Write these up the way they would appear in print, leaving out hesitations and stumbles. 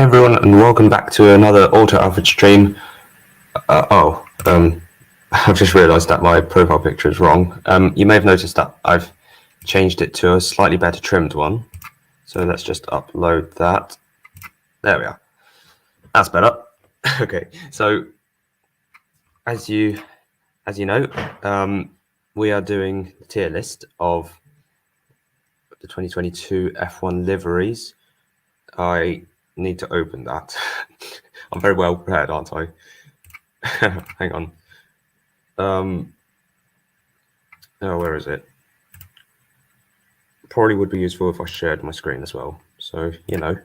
Hey everyone, and welcome back to another Auto Average stream. I've just realised that my profile picture is wrong. You may have noticed that I've changed it to a slightly better trimmed one. So let's just upload that. There we are. That's better. Okay, so as you know, we are doing the tier list of the 2022 F1 liveries. I need to open that. I'm very well prepared, aren't I? Hang on. Oh, where is it? Probably would be useful if I shared my screen as well. So, you know.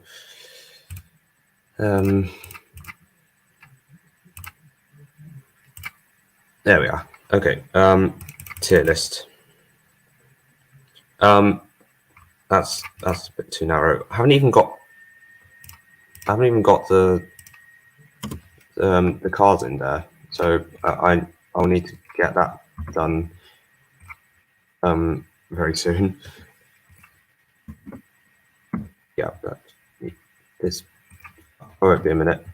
There we are. Okay. Tier list. That's a bit too narrow. I haven't even got the cards in there. So I'll need to get that done very soon. Yeah, but this won't be a minute.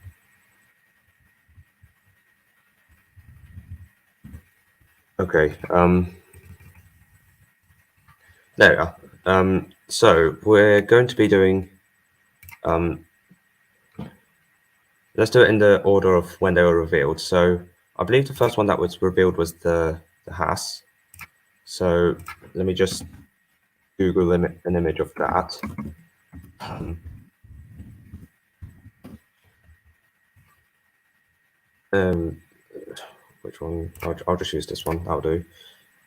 Okay. There we are. So we're going to be doing. Let's do it in the order of when they were revealed. So I believe the first one that was revealed was the Haas. So let me just Google an image of that. Which one? I'll just use this one. That'll do.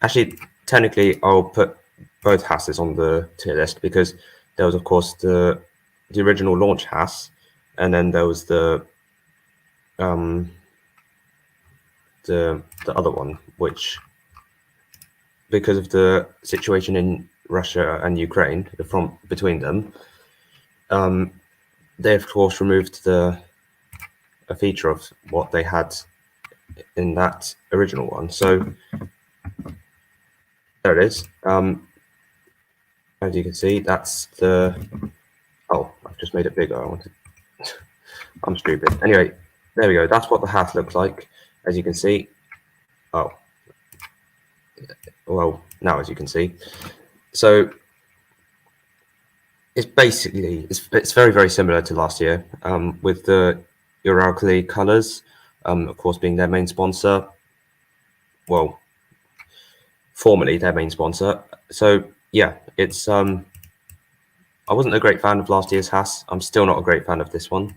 Actually, technically, I'll put both Haas's on the tier list because there was, of course, the original launch Haas, and then there was the other one, which, because of the situation in Russia and Ukraine, the front between them, they of course removed a feature of what they had in that original one. So there it is. As you can see, that's the. Oh, I've just made it bigger. I'm stupid. Anyway, there we go. That's what the hat looks like. As you can see. Oh. Well, now as you can see. So it's basically it's very, very similar to last year, with the Uralkali colors, of course, being their main sponsor. Well, formerly their main sponsor. So yeah, it's I wasn't a great fan of last year's Haas. I'm still not a great fan of this one.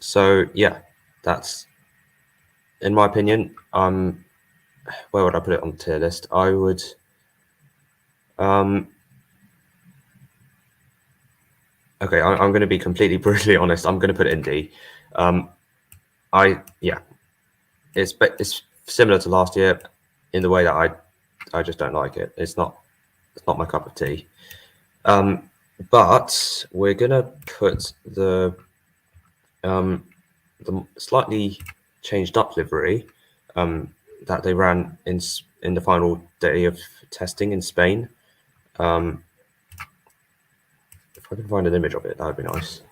So yeah, that's, in my opinion, where would I put it on the tier list? I would okay, I'm going to be completely brutally honest. I'm going to put it in D. It's similar to last year in the way that I just don't like it. It's not my cup of tea. But we're gonna put the slightly changed up livery that they ran in the final day of testing in Spain. If I can find an image of it, that would be nice.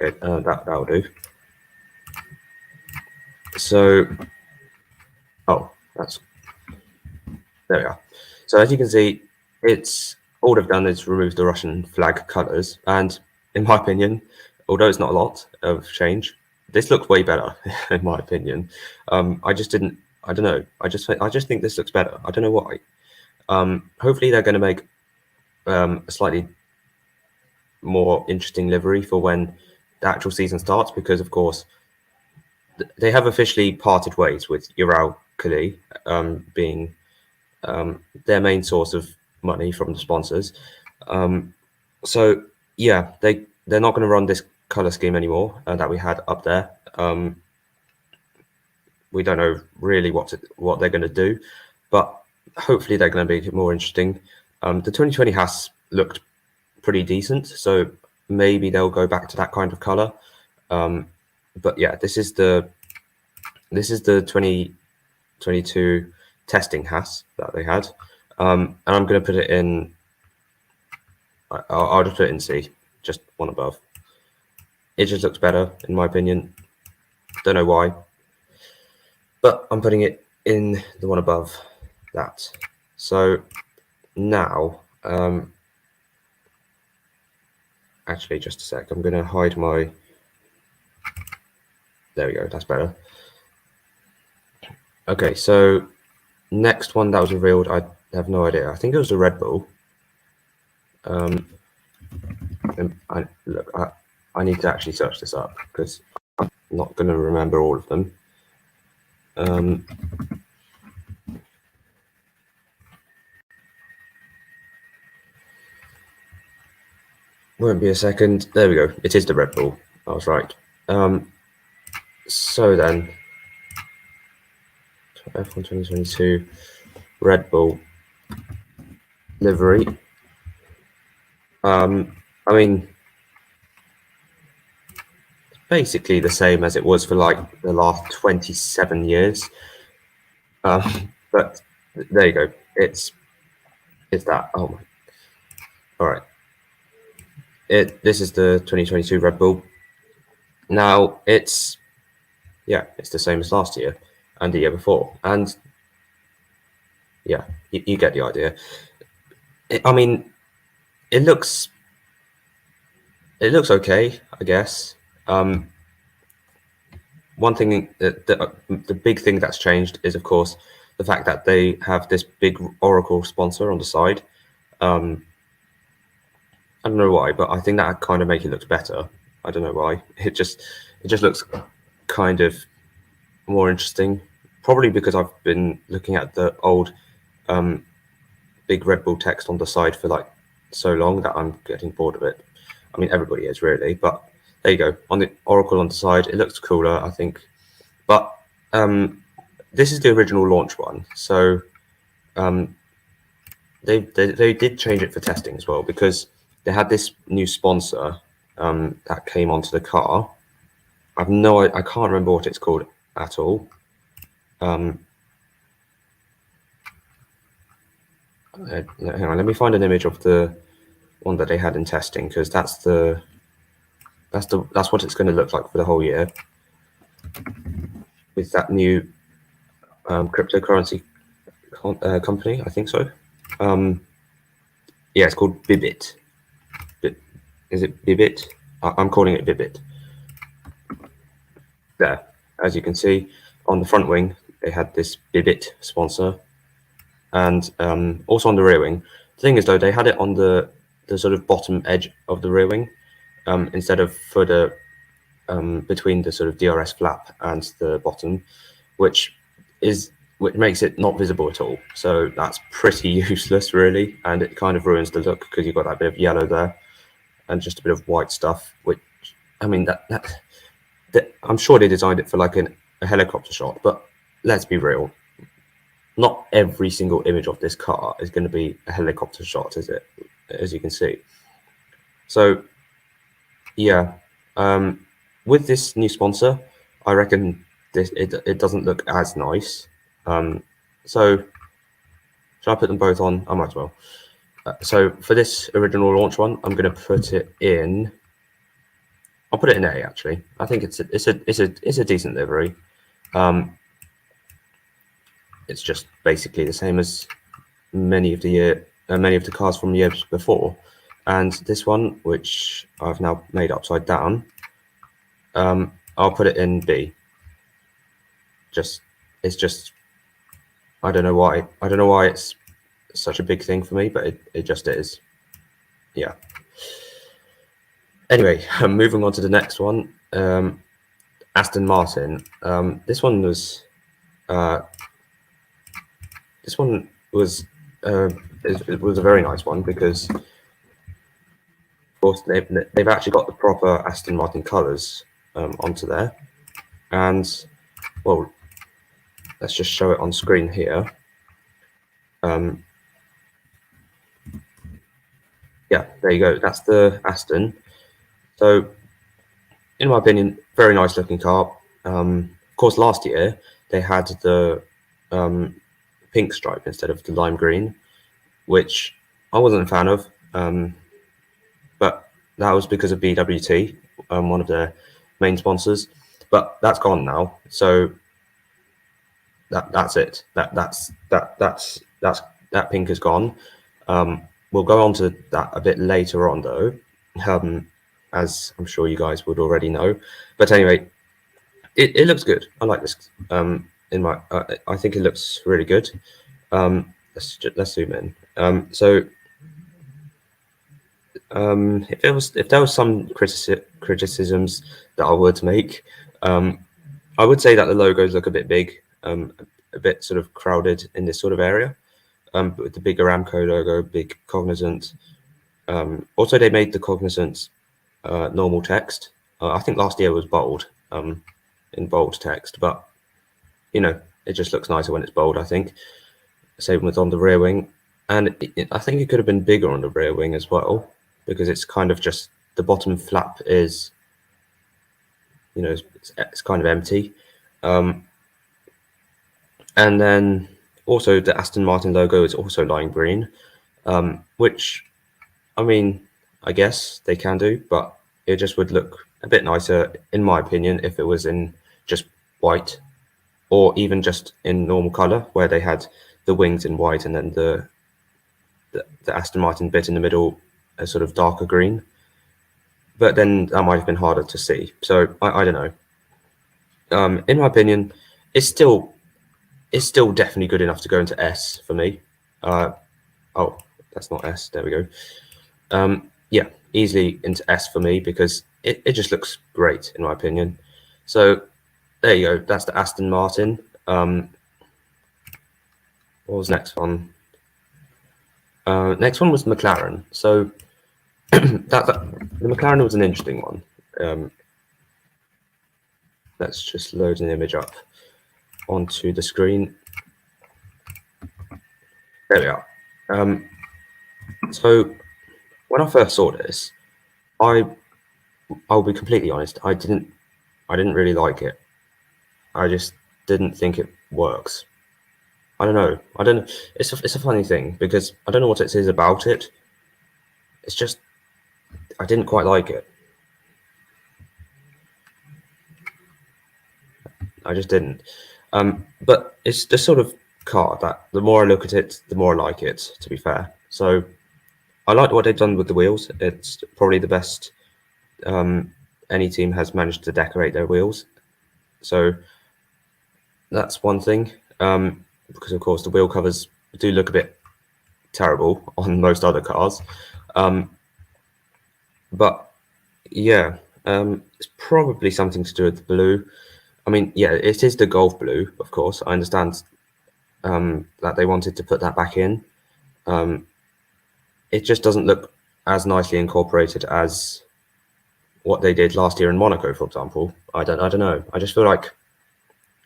Okay, that'll do. So, there we are. So as you can see, it's all they've done is remove the Russian flag colors, and in my opinion, although it's not a lot of change, this looks way better in my opinion. I don't know. I just think this looks better. I don't know why. Hopefully they're going to make a slightly more interesting livery for when the actual season starts, because of course they have officially parted ways with Uralkali being their main source of money from the sponsors. So yeah, they're not going to run this color scheme anymore that we had up there. We don't know really what they're going to do, but hopefully they're going to be more interesting. The 2020 Haas looked pretty decent, so maybe they'll go back to that kind of color. But yeah, this is the 2022 testing has that they had, and I'm going to put it in. I'll just put it in C, just one above. It just looks better, in my opinion. Don't know why, but I'm putting it in the one above that. So now, actually, just a sec. I'm going to hide my. There we go. That's better. Okay, so next one that was revealed, I have no idea. I think it was a Red Bull. I need to actually search this up because I'm not going to remember all of them. Won't be a second. There we go. It is the Red Bull. I was right. So then, F1 2022 Red Bull livery. I mean, basically the same as it was for like the last 27 years. But there you go. It's that. Oh my. All right. This is the 2022 Red Bull. Now it's the same as last year and the year before, and yeah, you get the idea. I mean, it looks okay, I guess. One thing the big thing that's changed is, of course, the fact that they have this big Oracle sponsor on the side. I don't know why, but I think that kind of make it look better. I don't know why. It just looks kind of more interesting. Probably because I've been looking at the old big Red Bull text on the side for like so long that I'm getting bored of it. I mean, everybody is really, but there you go. On the Oracle on the side, it looks cooler, I think. But this is the original launch one, so they did change it for testing as well, because they had this new sponsor that came onto the car. I can't remember what it's called at all. Hang on, let me find an image of the one that they had in testing, because that's what it's going to look like for the whole year with that new cryptocurrency company. I think so. Yeah, it's called Bibit. Is it Bibit? I'm calling it Bibit. There, as you can see, on the front wing, they had this Bibit sponsor, and also on the rear wing. The thing is, though, they had it on the sort of bottom edge of the rear wing, instead of for the between the sort of DRS flap and the bottom, which makes it not visible at all. So that's pretty useless, really, and it kind of ruins the look because you've got that bit of yellow there and just a bit of white stuff. Which, I mean, that I'm sure they designed it for like a helicopter shot, but let's be real. Not every single image of this car is going to be a helicopter shot, is it? As you can see. So, yeah, with this new sponsor, I reckon it doesn't look as nice. So, should I put them both on? I might as well. So for this original launch one, I'm going to put it in. I'll put it in A, actually. I think it's a decent livery. It's just basically the same as many of the cars from years before, and this one, which I've now made upside down, I'll put it in B. It's just I don't know why it's such a big thing for me, but it just is. Yeah. Anyway, moving on to the next one, Aston Martin. This one was it was a very nice one because, of course, they've actually got the proper Aston Martin colours onto there, and well, let's just show it on screen here. Yeah, there you go. That's the Aston. So, in my opinion, very nice looking car. Of course, last year they had the pink stripe instead of the lime green, which I wasn't a fan of. But that was because of BWT, one of their main sponsors. But that's gone now, so that's it. That pink is gone. We'll go on to that a bit later on, though, as I'm sure you guys would already know. But anyway, it looks good. I like this. I think it looks really good. Let's zoom in. If there was some criticisms that I would make, I would say that the logos look a bit big, a bit sort of crowded in this sort of area. But with the big Aramco logo, big Cognizant. Also, they made the Cognizant normal text. I think last year was bold, in bold text, but you know, it just looks nicer when it's bold, I think. Same with on the rear wing, and I think it could have been bigger on the rear wing as well, because it's kind of just the bottom flap is, you know, it's kind of empty. And then also the Aston Martin logo is also lime green, which, I mean, I guess they can do, but it just would look a bit nicer, in my opinion, if it was in just white, or even just in normal color, where they had the wings in white and then the Aston Martin bit in the middle a sort of darker green. But then that might have been harder to see. So I don't know. In my opinion, it's still definitely good enough to go into S for me. Oh, that's not S. There we go. Yeah, easily into S for me, because it just looks great in my opinion. So there you go. That's the Aston Martin. What was the next one? Next one was McLaren. So the McLaren was an interesting one. Let's just load an image up onto the screen. There we are. So when I first saw this, I'll be completely honest. I didn't really like it. I just didn't think it works. I don't know. It's a funny thing, because I don't know what it is about it. It's just I didn't quite like it. I just didn't. But it's the sort of car that the more I look at it, the more I like it, to be fair. So I like what they've done with the wheels. It's probably the best any team has managed to decorate their wheels. So that's one thing. Because of course the wheel covers do look a bit terrible on most other cars. But yeah, it's probably something to do with the blue. I mean, yeah, it is the Golf blue, of course. I understand that they wanted to put that back in. It just doesn't look as nicely incorporated as what they did last year in Monaco, for example. I don't know. I just feel like it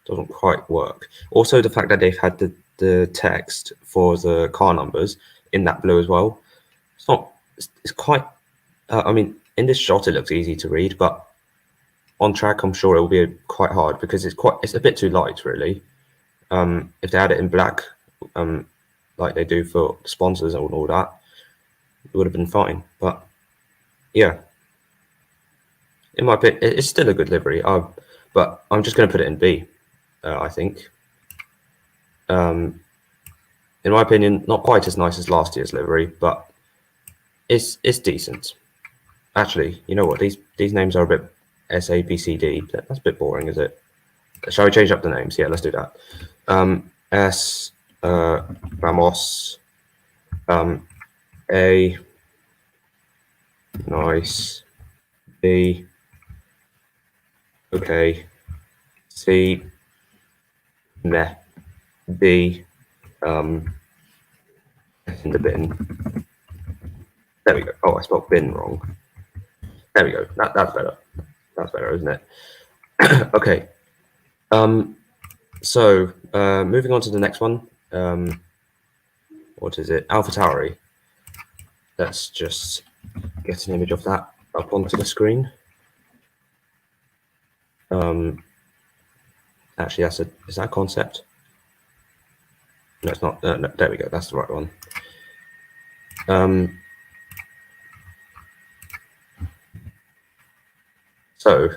doesn't quite work. Also, the fact that they've had the text for the car numbers in that blue as well. It's not. It's quite. I mean, in this shot, it looks easy to read, but on track, I'm sure it will be quite hard, because it's a bit too light, really. If they had it in black, like they do for sponsors and all that, it would have been fine. But yeah, in my opinion, it's still a good livery. But I'm just going to put it in B. I think. In my opinion, not quite as nice as last year's livery, but it's decent. Actually, you know what? These names are a bit SABCD. That's a bit boring, is it? Shall we change up the names? Yeah, let's do that. S, Ramos, A, nice, B, okay, C, meh, D, in the bin. There we go. Oh, I spelled bin wrong. There we go. That's better. That's better, isn't it? Okay. So moving on to the next one. What is it? AlphaTauri. Let's just get an image of that up onto the screen. Actually, is that a concept? No, it's not. No, there we go. That's the right one. So,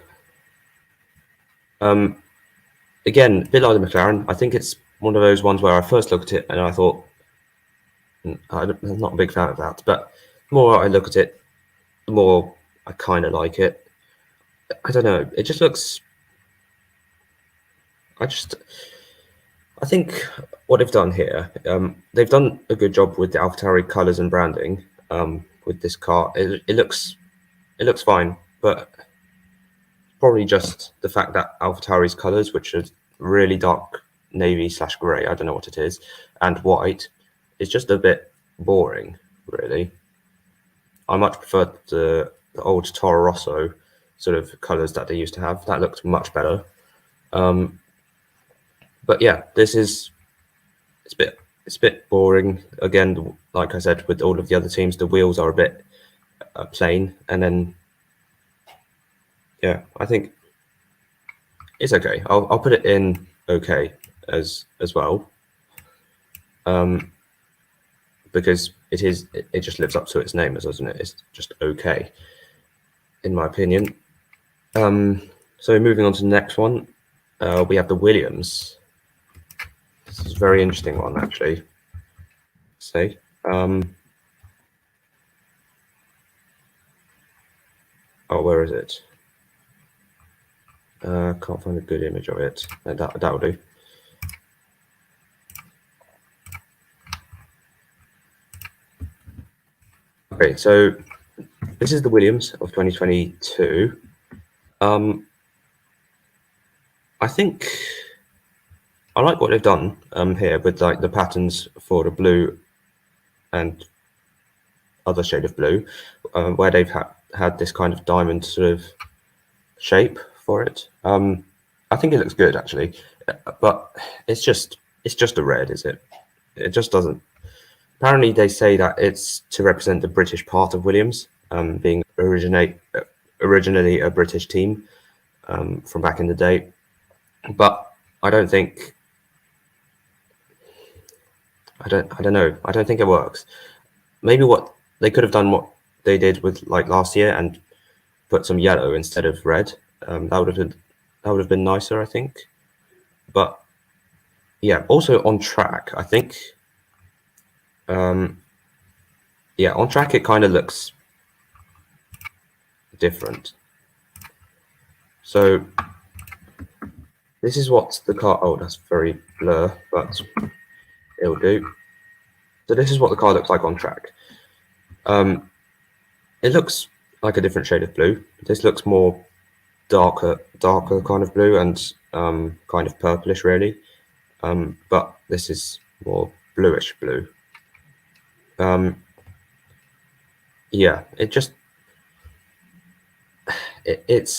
again, a bit like the McLaren, I think it's one of those ones where I first looked at it and I thought, I'm not a big fan of that. But the more I look at it, the more I kind of like it. I don't know. It just looks. I think what they've done here, they've done a good job with the AlphaTauri colours and branding. With this car, it looks fine, but probably just the fact that AlphaTauri's colours, which are really dark navy / grey, I don't know what it is, and white, is just a bit boring, really. I much prefer the old Toro Rosso sort of colours that they used to have. That looked much better. But yeah, it's a bit boring. Again, like I said, with all of the other teams, the wheels are a bit plain, and then yeah, I think it's okay. I'll put it in okay as well, because it just lives up to its name, doesn't it? It's just okay, in my opinion. So moving on to the next one, we have the Williams. This is a very interesting one, actually. See, oh, where is it? Can't find a good image of it. That'll do. Okay, so this is the Williams of 2022. I think I like what they've done here with like the patterns for the blue and other shade of blue, where they've had this kind of diamond sort of shape for it. I think it looks good actually, but it's just a red, is it? It just doesn't. Apparently, they say that it's to represent the British part of Williams, being originally a British team from back in the day. But I don't think. I don't know. I don't think it works. Maybe what they could have done, what they did with like last year, and put some yellow instead of red. That would have been nicer, I think. But yeah, also on track, I think. Yeah, on track it kind of looks different. So this is what the car. Oh, that's very blur, but it'll do. So this is what the car looks like on track. It looks like a different shade of blue. This looks more darker kind of blue and kind of purplish, really. But this is more bluish blue. Yeah, it's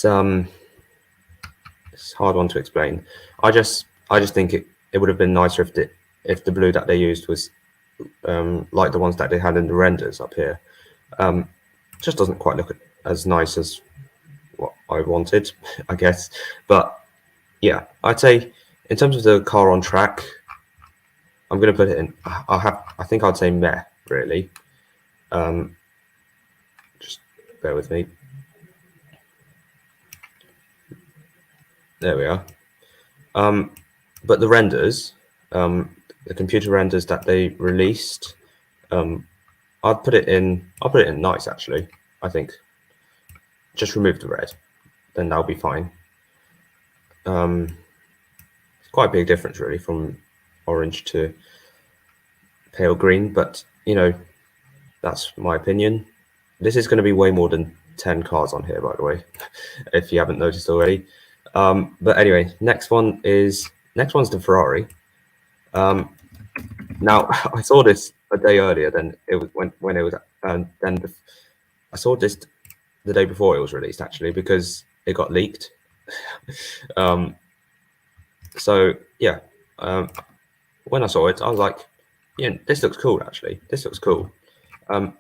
a hard one to explain. I just think it would have been nicer if the blue that they used was like the ones that they had in the renders up here. Just doesn't quite look as nice as what I wanted, I guess. But yeah, I'd say in terms of the car on track, I'm going to put it in. I think I'd say meh, really. Just bear with me. There we are. But the renders, the computer renders that they released, I'd put it in. I'll put it in nice, actually. I think. Just remove the red, then that'll be fine. It's quite a big difference, really, from orange to pale green. But you know, that's my opinion. This is going to be way more than 10 cars on here, by the way, if you haven't noticed already. But anyway, next one's the Ferrari. Now I saw this a day earlier than it was when it was, then I saw this the day before it was released, actually, because it got leaked. So yeah, when I saw it, I was like, yeah, this looks cool. Actually, this looks cool. And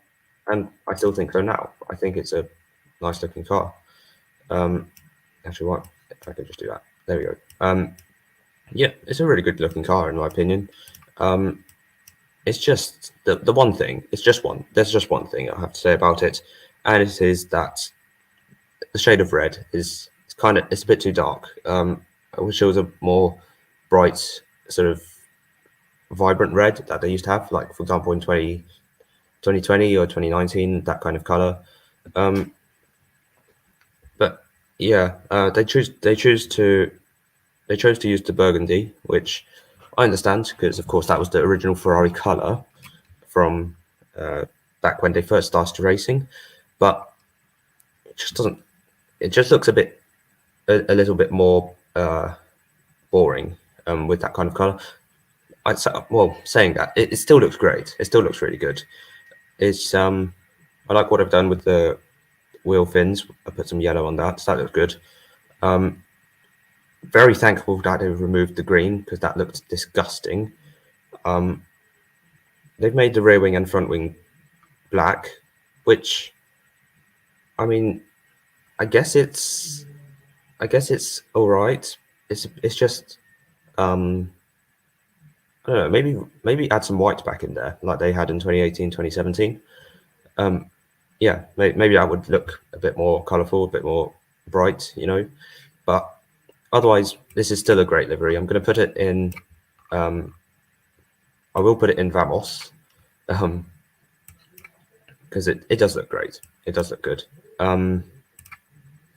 I still think so now. I think it's a nice looking car. Actually, what if I could just do that? There we go. Yeah, it's a really good looking car in my opinion. It's just the one thing. It's just one. There's just one thing I have to say about it, and it is that the shade of red is it's a bit too dark. I wish there was a more bright, sort of vibrant red that they used to have, like for example in 2020 or 2019, that kind of color. But yeah, they chose to use the burgundy, which I understand because of course that was the original Ferrari color from back when they first started racing. But it just doesn't. It just looks a little bit more boring with that kind of color. Well, saying that, it still looks great. It still looks really good. It's I like what I've done with the wheel fins. I put some yellow on that, so that looks good. Very thankful that they've removed the green because that looked disgusting. They've made the rear wing and front wing black, which, I mean, I guess it's all right. It's just I don't know, maybe add some white back in there like they had in 2018, 2017. Yeah, maybe that would look a bit more colourful, a bit more bright, you know. But otherwise, this is still a great livery. I'm going to put it in. I will put it in Vamos, because it does look great. It does look good. So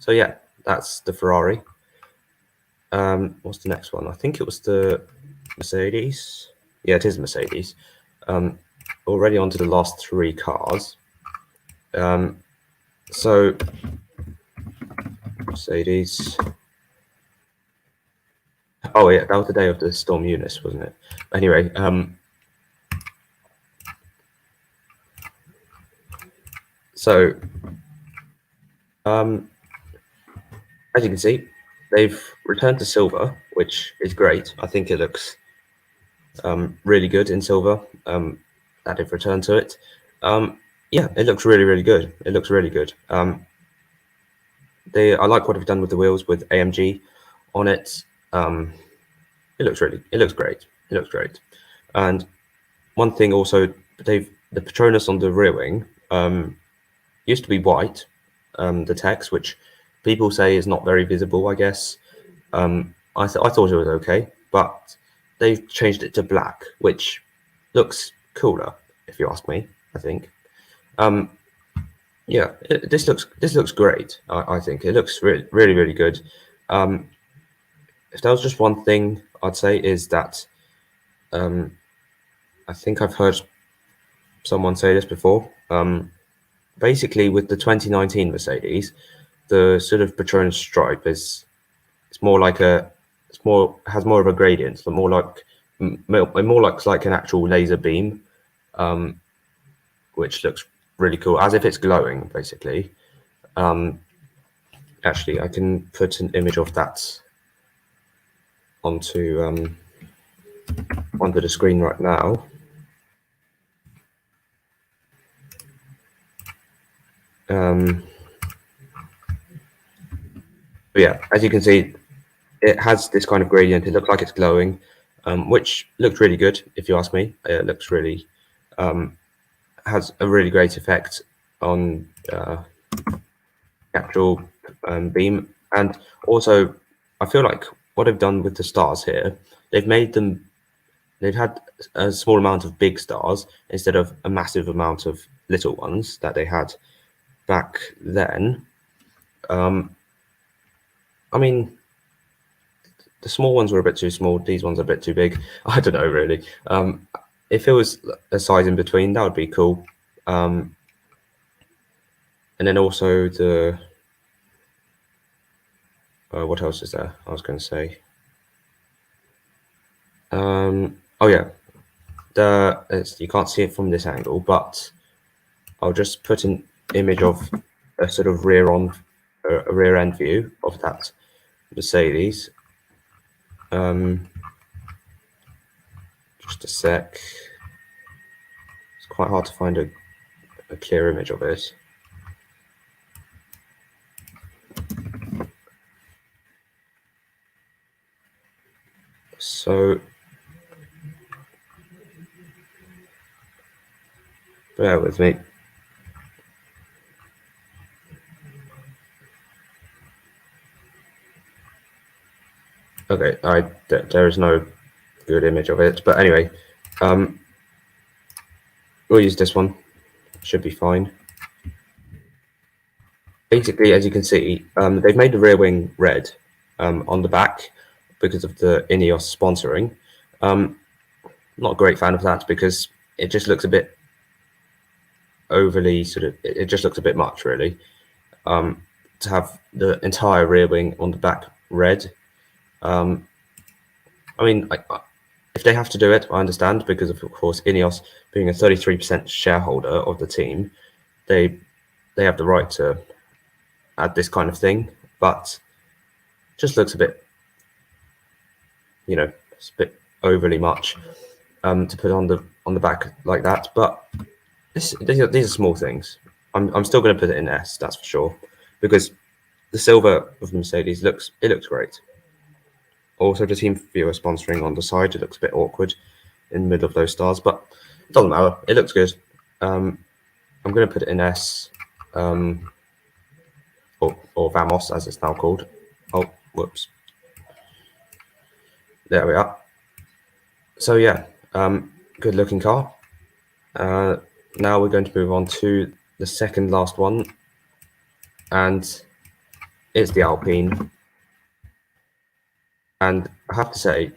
yeah, that's the Ferrari. What's the next one? I think it was the Mercedes. Yeah, it is Mercedes. Already on to the last three cars. So Mercedes. Oh yeah, that was the day of the Storm Eunice, wasn't it? Anyway, so as you can see, they've returned to silver, which is great. I think it looks really good in silver. That they've returned to it. Yeah, it looks really, really good. It looks really good. I like what they've done with the wheels with AMG on it. It looks great. It looks great. And one thing also, the Patronus on the rear wing used to be white, the text, which people say is not very visible, I guess. I thought it was okay, but they've changed it to black, which looks cooler, if you ask me, I think. Yeah, this looks great. I think it looks really, really, really good. If there was just one thing I'd say is that I think I've heard someone say this before. Basically, with the 2019 Mercedes, the sort of Patronus stripe it's more like has more of a gradient, so more like it more looks like an actual laser beam, which looks really cool, as if it's glowing, basically. Actually, I can put an image of that onto the screen right now. But yeah, as you can see, it has this kind of gradient. It looks like it's glowing, which looked really good, if you ask me. It looks really has a really great effect on actual beam. And also, I feel like what they've done with the stars here, they've had a small amount of big stars instead of a massive amount of little ones that they had back then. I mean, the small ones were a bit too small. These ones are a bit too big. I don't know, really. If it was a size in between, that would be cool. And then also what else is there? I was going to say. Oh yeah, you can't see it from this angle, but I'll just put an image of a sort of a rear end view of that Mercedes. Just a sec. It's quite hard to find a clear image of it. So Bear with me. Okay, there is no good image of it, but anyway, we'll use this one. Should be fine. Basically, as you can see, they've made the rear wing red on the back because of the Ineos sponsoring. Not a great fan of that because it just looks a bit overly it just looks a bit much, really. To have the entire rear wing on the back red. I mean, if they have to do it, I understand, because of course Ineos being a 33% shareholder of the team, they have the right to add this kind of thing, but just looks a bit, it's a bit overly much to put on the back like that. But these are small things. I'm still going to put it in S, that's for sure, because the silver of Mercedes looks great. Also, the team viewer sponsoring on the side, it looks a bit awkward in the middle of those stars, but it doesn't matter. It looks good. I'm going to put it in S, or Vamos as it's now called. Oh, whoops. There we are. So yeah, good looking car. Now we're going to move on to the second last one, and it's the Alpine. And I have to say,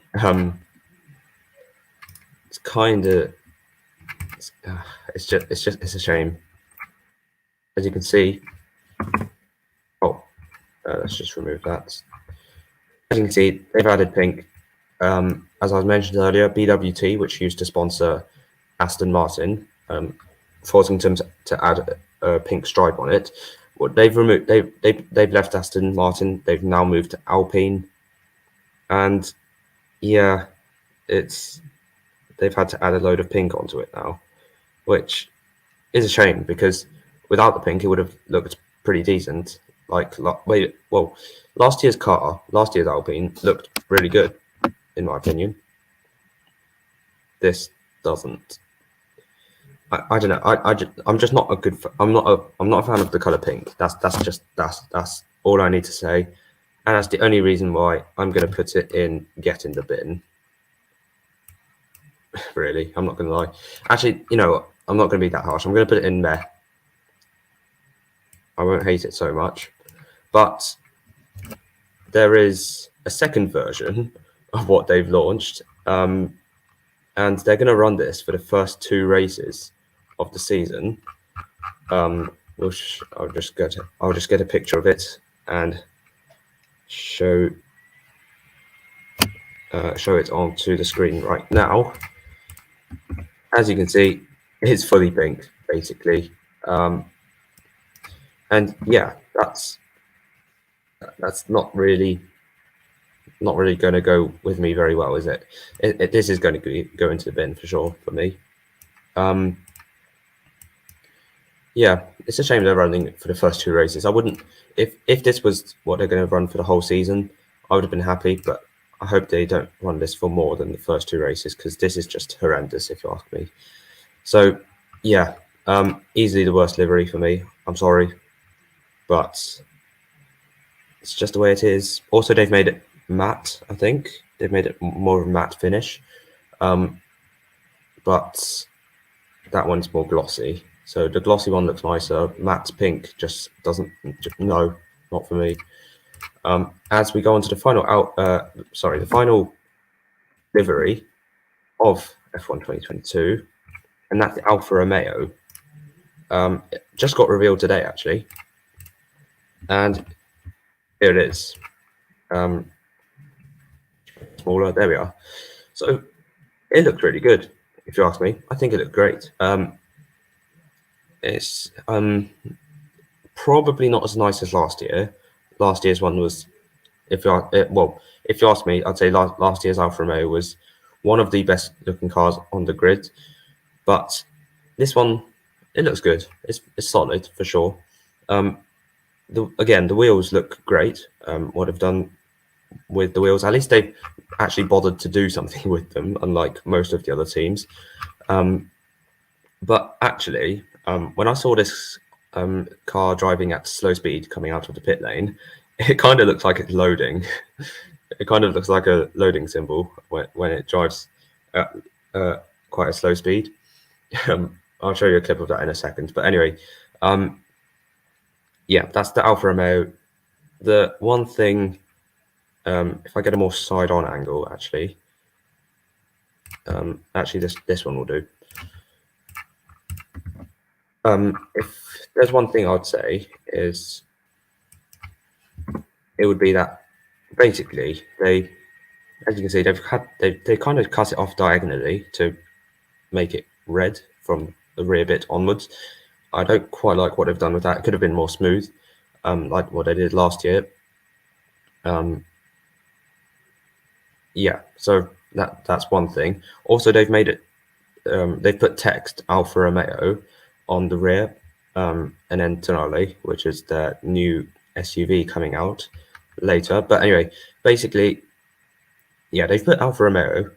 it's kind of, it's a shame. As you can see, let's just remove that. As you can see, they've added pink. As I mentioned earlier, BWT, which used to sponsor Aston Martin, forcing them to add a pink stripe on it. What they've removed, they've left Aston Martin. They've now moved to Alpine, and yeah, they've had to add a load of pink onto it now, which is a shame because without the pink, it would have looked pretty decent. Last year's Alpine looked really good, in my opinion. This doesn't. I don't know. I'm just not a good. I'm not a fan of the color pink. That's all I need to say, and that's the only reason why I'm going to put it in get in the bin. Really, I'm not going to lie. Actually, you know what? I'm not going to be that harsh. I'm going to put it in there. I won't hate it so much, but there is a second version of what they've launched, and they're going to run this for the first 2 races of the season. I'll just get a picture of it and show it onto the screen right now. As you can see, it's fully pink, basically, and yeah, that's not really going to go with me very well, is it? This is going to go into the bin for sure for me. Yeah, it's a shame they're running it for the first 2 races. I wouldn't, if this was what they're going to run for the whole season, I would have been happy, but I hope they don't run this for more than the first 2 races, because this is just horrendous, if you ask me. So yeah, easily the worst livery for me. I'm sorry, but it's just the way it is. Also, they've made it matte. I think they've made it more of a matte finish, but that one's more glossy. So the glossy one looks nicer. Matte pink just doesn't. No, not for me. As we go on to the final the final livery of F1 2022, and that's the Alfa Romeo. It just got revealed today, actually, and here it is. Smaller. There we are. So it looked really good, if you ask me. I think it looked great. It's probably not as nice as last year. Last year's one was, if you ask me, I'd say last year's Alfa Romeo was one of the best looking cars on the grid. But this one, it looks good. It's solid for sure. The wheels look great. What they've done with the wheels, at least they've actually bothered to do something with them, unlike most of the other teams. But actually, when I saw this car driving at slow speed coming out of the pit lane, it kind of looks like it's loading. It kind of looks like a loading symbol when it drives at quite a slow speed. I'll show you a clip of that in a second. But anyway, yeah, that's the Alfa Romeo. The one thing, if I get a more side-on angle, actually this one will do. If there's one thing I'd say is, it would be that basically they, as you can see, they kind of cut it off diagonally to make it red from the rear bit onwards. I don't quite like what they've done with that. It could have been more smooth, like what they did last year. Yeah, so that's one thing. Also, they've made it. They've put text Alfa Romeo on the rear, and then Tonale, which is the new SUV coming out later. But anyway, basically, yeah, they've put Alfa Romeo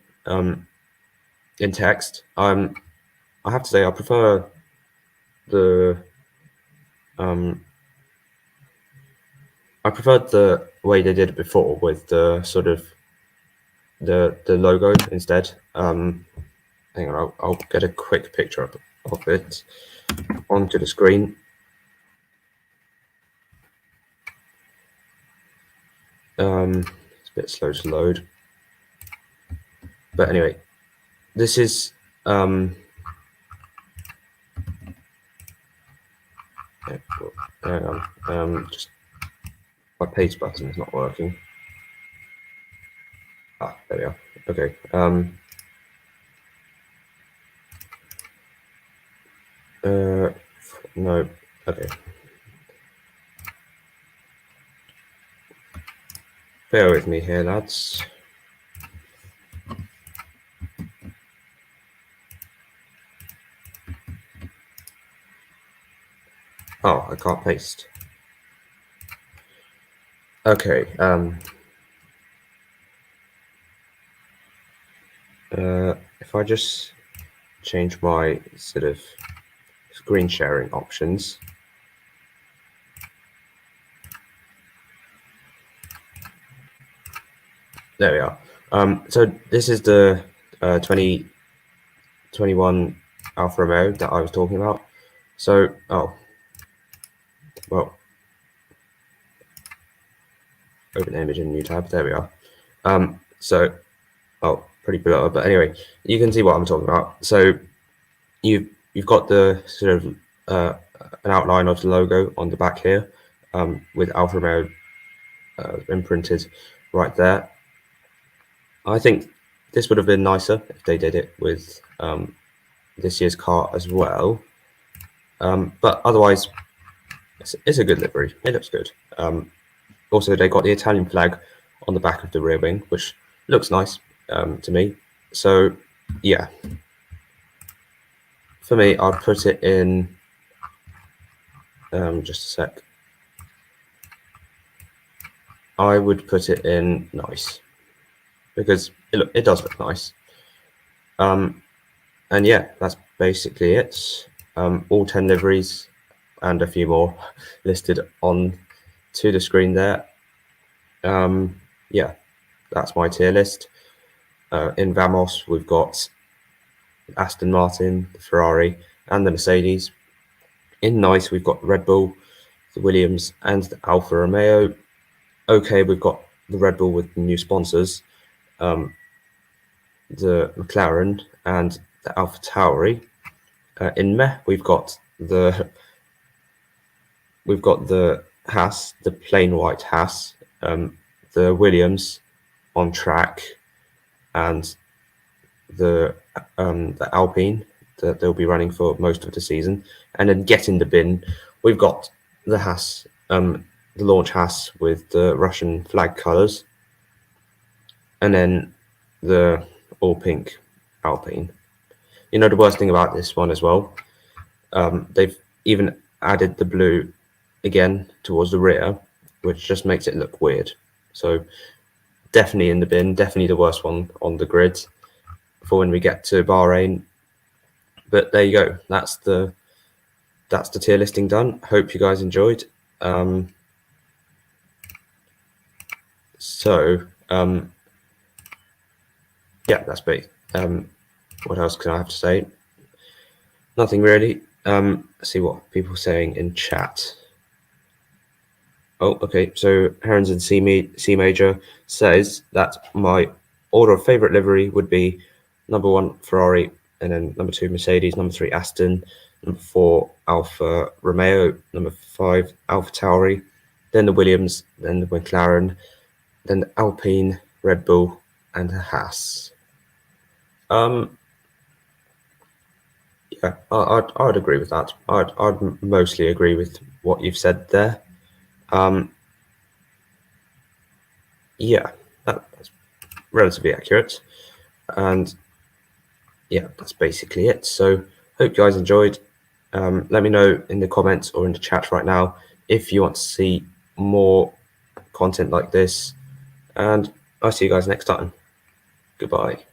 in text. I have to say I prefer the I preferred the way they did it before with the sort of the logo instead. Hang on, I'll get a quick picture of it onto the screen. It's a bit slow to load, but anyway, this is hang on, just my paste button is not working. There we are. Okay. No. Okay. Bear with me here, lads. Oh, I can't paste. Okay. If I just change my sort of screen sharing options. There we are. So this is the 2021 Alfa Romeo that I was talking about. So, well, open image in new tab. There we are. So, pretty blur, but anyway, you can see what I'm talking about. So you've got the sort of an outline of the logo on the back here, with Alfa Romeo imprinted right there. I think this would have been nicer if they did it with this year's car as well. But otherwise, it's a good livery. It looks good. Also, they got the Italian flag on the back of the rear wing, which looks nice to me. So, yeah. For me, I'd put it in, just a sec. I would put it in nice, because it does look nice. And yeah, that's basically it. All 10 liveries and a few more listed on to the screen there. Yeah, that's my tier list. In Vamos, we've got Aston Martin, the Ferrari, and the Mercedes. In Nice, we've got Red Bull, the Williams, and the Alfa Romeo. Okay, we've got the Red Bull with the new sponsors, the McLaren and the AlphaTauri. In Meh, we've got the Haas, the plain white Haas, the Williams on track, and the Alpine that they'll be running for most of the season. And then get in the bin, we've got the Haas, the launch Haas with the Russian flag colours, and then the all pink Alpine. You know, the worst thing about this one as well, they've even added the blue again towards the rear, which just makes it look weird. So definitely in the bin, definitely the worst one on the grid for when we get to Bahrain. But there you go. That's the tier listing done. Hope you guys enjoyed. Yeah, that's big. What else can I have to say? Nothing really. Let's see what people are saying in chat. Oh, okay. So Herons in C major says that my order of favorite livery would be number 1 Ferrari, and then number 2 Mercedes, number 3 Aston, number 4 Alfa Romeo, number 5 Alfa Tauri, then the Williams, then the McLaren, then the Alpine, Red Bull, and the Haas. Yeah, I'd agree with that. I'd mostly agree with what you've said there. Yeah, that's relatively accurate. And yeah, that's basically it. So hope you guys enjoyed. Let me know in the comments or in the chat right now if you want to see more content like this. And I'll see you guys next time. Goodbye.